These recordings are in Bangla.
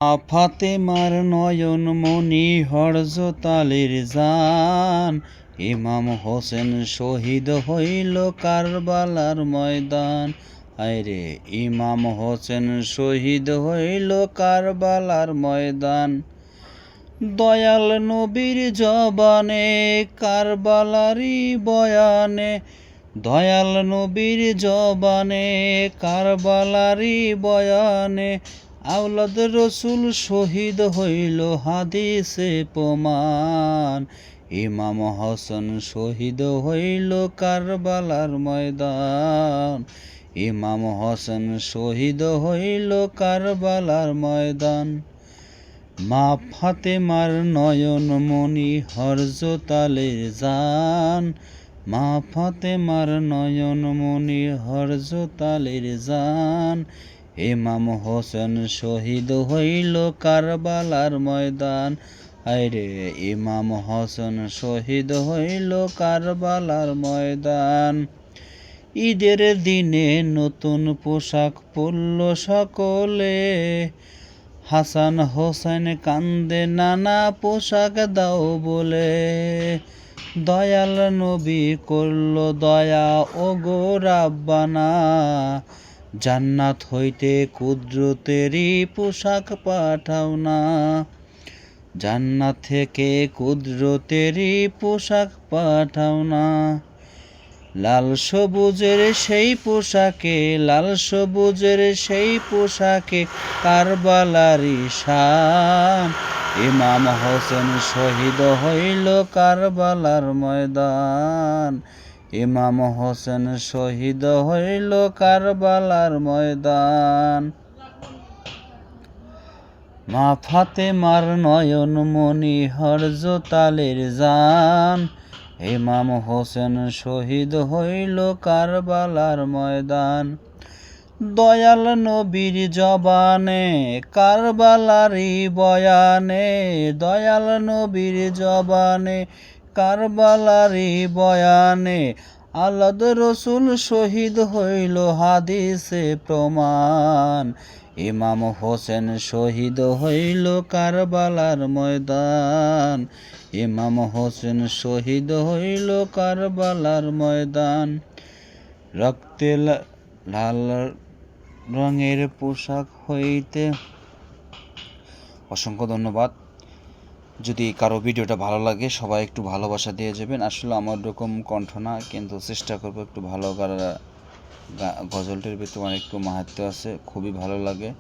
ফাতেমার নয়নমণি হরজতালের জান, ইমাম হোসেন শহীদ হইল কারবালার ময়দান। আয়রে ইমাম হোসেন শহীদ হইল কারবালার ময়দান। দয়াল নবীর জবানে কারবালারি বয়ানে, দয়াল নবীর জবানে কারবালারি বয়ানে, আওলাদ রসুল শহীদ হইল হাদিসে প্রমাণ। ইমাম হোসেন শহীদ হইল কারবালার ময়দান, ইমাম হোসেন শহীদ হইল কারবালার ময়দান। মা ফাতেমার নয়নমণি হরজতালের জান, মা ফাতেমার নয়নমণি হরজতালের জান, ইমাম হোসেন শহীদ হইল কারবালার ময়দান। আইরে ইমাম হোসেন শহীদ হইল কারবালার ময়দান। ঈদের দিনে নতুন পোশাক পরল সকলে, হাসান হোসেন কান্দে নানা পোশাক দাও বলে। দয়াল নবী করল দয়া ও গো রাব্বানা, জান্নাত হইতে কুদরতেরই পোশাক পাঠাও না, জান্নাত থেকে কুদরতেরই পোশাক পাঠাও না। লাল সবুজের সেই পোশাকে, লাল সবুজের সেই পোশাকে কারবালারি শান, ইমাম হোসেন শহীদ হইল কারবালার ময়দান, ইমাম হোসেন শহীদ হইল কারবালার ময়দান। মা ফাতেমার নয়নমণি হরজতালের জান, ইমাম হোসেন শহীদ হইল কারবালার ময়দান। দয়াল নবীর জবানে কারবালারি বয়ানে, দয়াল নবীর জবানে কারবালারি বয়ানে, আওলাদ রসুল শহীদ হইল হাদিসে প্রমাণ। ইমাম হোসেন শহীদ হইল কারবালার ময়দান, ইমাম হোসেন শহীদ হইল কারবালার ময়দান। রক্তে লাল রঙের পোশাক হইতে। অসংখ্য ধন্যবাদ। যদি কারো ভিডিওটা ভালো লাগে সবাই একটু ভালোবাসা দিয়ে যাবেন। আসলে আমার রকম কণ্ঠ না, কিন্তু চেষ্টা করবো একটু ভালো গজলটির ভিতরে অনেক একটু মাহাত্ম্য আছে, খুবই ভালো লাগে।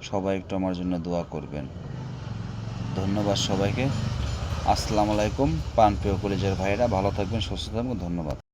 সবাই একটু আমার জন্য দোয়া করবেন। ধন্যবাদ সবাইকে। আসসালামু আলাইকুম। প্রাণপ্রিয় কলেজের ভাইয়েরা ভালো থাকবেন, সুস্থ থাকবেন। ধন্যবাদ।